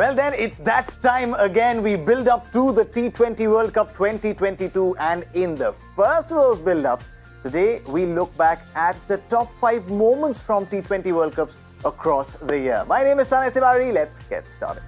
Well then, it's that time again. We build up to the T20 World Cup 2022, and in the first of those build-ups, today we look back at the top 5 moments from T20 World Cups across the year. My name is Tanay Tiwari. Let's get started.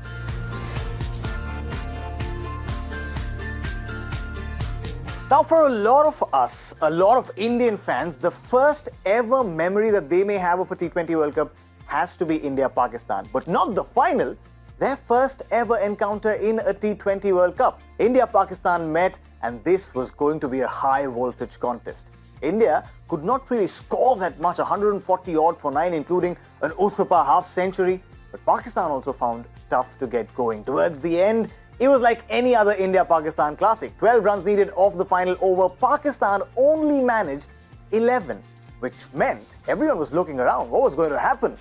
Now, for a lot of us, a lot of Indian fans, the first ever memory that they may have of a T20 World Cup has to be India-Pakistan, but not the final. Their first ever encounter in a T20 World Cup. India-Pakistan met, and this was going to be a high-voltage contest. India could not really score that much, 140 odd for 9, including an Uthappa half-century, but Pakistan also found tough to get going. Towards the end, it was like any other India-Pakistan classic. 12 runs needed off the final over. Pakistan only managed 11, which meant everyone was looking around. What was going to happen?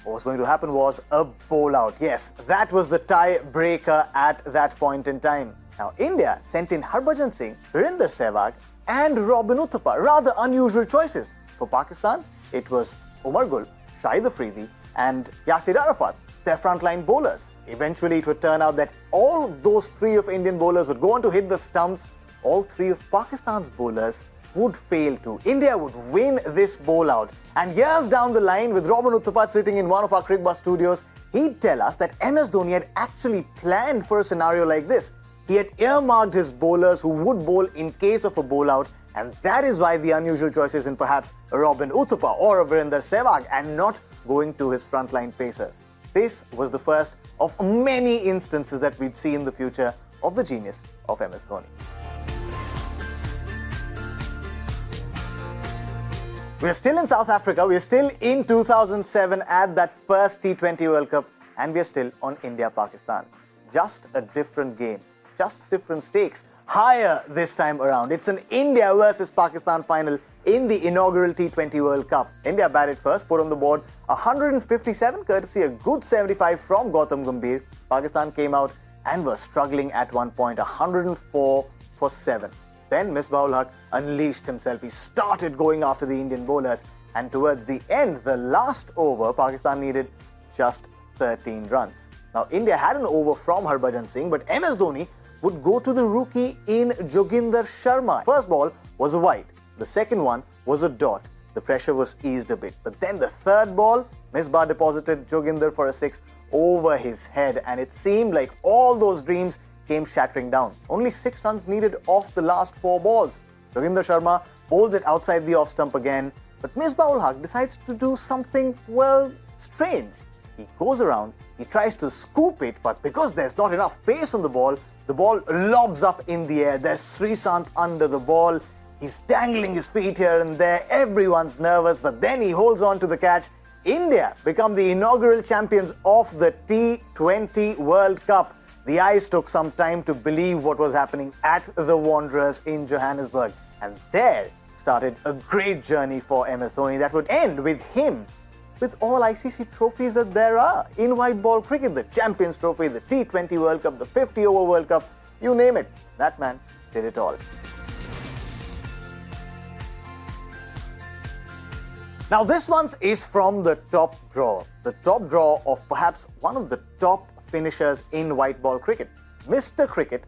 What was going to happen was a bowl-out. Yes, that was the tie-breaker at that point in time. Now, India sent in Harbhajan Singh, Virender Sehwag and Robin Uthappa. Rather unusual choices. For Pakistan, it was Umar Gul, Shahid Afridi and Yasir Arafat, their frontline bowlers. Eventually, it would turn out that all those 3 of Indian bowlers would go on to hit the stumps. All 3 of Pakistan's bowlers would fail to. India would win this bowl-out. And years down the line, with Robin Uthappa sitting in one of our Crickbus studios, he'd tell us that MS Dhoni had actually planned for a scenario like this. He had earmarked his bowlers who would bowl in case of a bowl-out, and that is why the unusual choices in perhaps a Robin Uthappa or a Virender Sehwag and not going to his frontline pacers. This was the first of many instances that we'd see in the future of the genius of MS Dhoni. We're still in South Africa, we're still in 2007 at that first T20 World Cup, and we're still on India-Pakistan. Just a different game, just different stakes, higher this time around. It's an India versus Pakistan final in the inaugural T20 World Cup. India batted first, put on the board 157, courtesy a good 75 from Gautam Gambhir. Pakistan came out and was struggling at one point, 104 for 7. Then Misbah-ul-Haq unleashed himself. He started going after the Indian bowlers, and towards the end, the last over, Pakistan needed just 13 runs. Now, India had an over from Harbhajan Singh, but MS Dhoni would go to the rookie in Joginder Sharma. First ball was a wide. The second one was a dot. The pressure was eased a bit. But then the third ball, Misbah deposited Joginder for a 6 over his head, and it seemed like all those dreams came shattering down. Only 6 runs needed off the last 4 balls. Joginder Sharma bowls it outside the off stump again, but Misbah-ul-Haq decides to do something, well, strange. He goes around, he tries to scoop it, but because there's not enough pace on the ball lobs up in the air. There's Sreesanth under the ball. He's dangling his feet here and there. Everyone's nervous, but then he holds on to the catch. India become the inaugural champions of the T20 World Cup. The eyes took some time to believe what was happening at the Wanderers in Johannesburg. And there started a great journey for MS Dhoni that would end with him with all ICC trophies that there are in white ball cricket. The Champions Trophy, the T20 World Cup, the 50-over World Cup, you name it. That man did it all. Now this one is from the top drawer. The top drawer of perhaps one of the top finishers in white ball cricket, Mr. Cricket,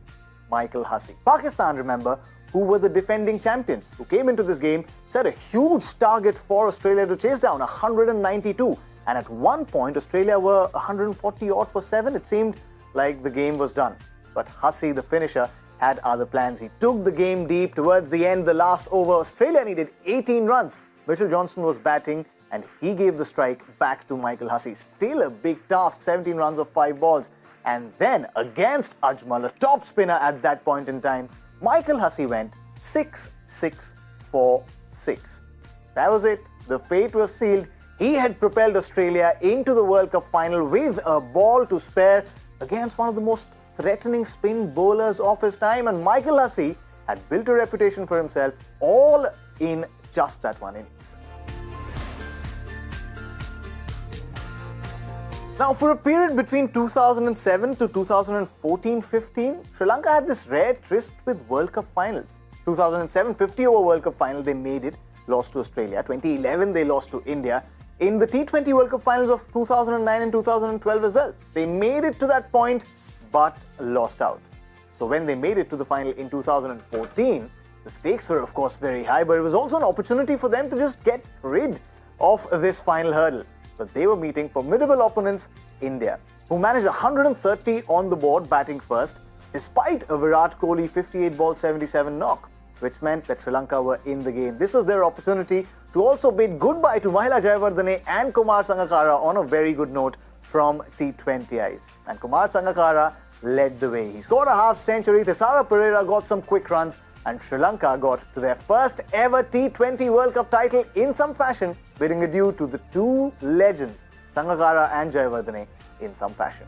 Michael Hussey. Pakistan, remember, who were the defending champions, who came into this game, set a huge target for Australia to chase down, 192. And at one point, Australia were 140 odd for 7. It seemed like the game was done. But Hussey, the finisher, had other plans. He took the game deep. Towards the end, the last over, Australia needed 18 runs. Mitchell Johnson was batting, and he gave the strike back to Michael Hussey. Still a big task, 17 runs of 5 balls. And then, against Ajmal, a top spinner at that point in time, Michael Hussey went 6-6 for 6. That was it. The fate was sealed. He had propelled Australia into the World Cup final with a ball to spare against one of the most threatening spin bowlers of his time. And Michael Hussey had built a reputation for himself all in just that one innings. Now, for a period between 2007 to 2014-15, Sri Lanka had this rare tryst with World Cup finals. 2007 50-over World Cup final, they made it, lost to Australia. 2011, they lost to India. in the T20 World Cup finals of 2009 and 2012 as well. They made it to that point but lost out. So when they made it to the final in 2014, the stakes were of course very high, but it was also an opportunity for them to just get rid of this final hurdle. But they were meeting formidable opponents, India, who managed 130 on the board batting first, despite a Virat Kohli 58-ball 77 knock, which meant that Sri Lanka were in the game. This was their opportunity to also bid goodbye to Mahela Jayawardene and Kumar Sangakkara on a very good note from T20 eyes. And Kumar Sangakkara led the way. He scored a half century, Thisara Pereira got some quick runs, and Sri Lanka got to their first ever T20 World Cup title in some fashion, bidding adieu to the two legends, Sangakkara and Jayawardene, in some fashion.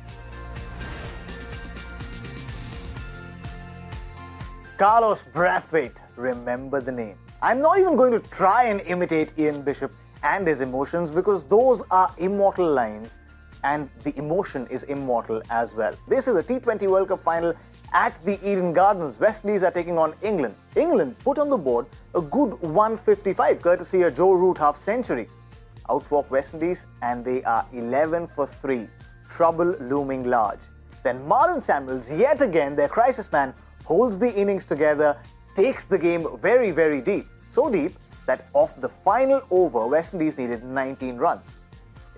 Carlos Brathwaite, remember the name. I'm not even going to try and imitate Ian Bishop and his emotions because those are immortal lines and the emotion is immortal as well. This is a T20 World Cup final at the Eden Gardens. West Indies are taking on England. England put on the board a good 155 courtesy of Joe Root half century. Outwalk West Indies and they are 11 for 3. Trouble looming large. Then Marlon Samuels, yet again their crisis man, holds the innings together, takes the game very, very deep. So deep that off the final over, West Indies needed 19 runs.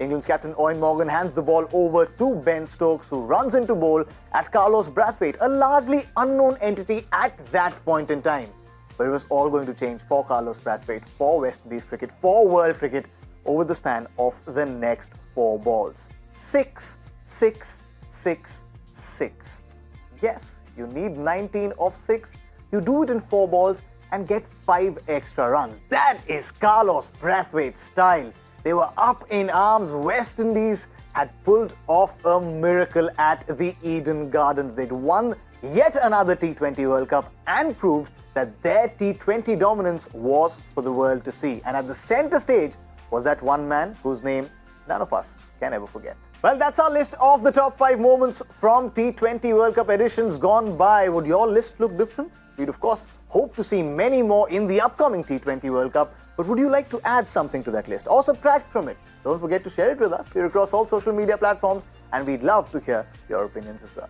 England's captain Eoin Morgan hands the ball over to Ben Stokes, who runs into bowl at Carlos Brathwaite, a largely unknown entity at that point in time. But it was all going to change for Carlos Brathwaite, for West Indies cricket, for world cricket over the span of the next 4 balls. 6, 6, 6, 6. Yes, you need 19 of 6. You do it in 4 balls and get 5 extra runs. That is Carlos Brathwaite's style. They were up in arms. West Indies had pulled off a miracle at the Eden Gardens. They'd won yet another T20 World Cup and proved that their T20 dominance was for the world to see. And at the center stage was that one man whose name none of us can ever forget. Well, that's our list of the top 5 moments from T20 World Cup editions gone by. Would your list look different? We'd of course hope to see many more in the upcoming T20 World Cup. But would you like to add something to that list or subtract from it? Don't forget to share it with us. We're across all social media platforms and we'd love to hear your opinions as well.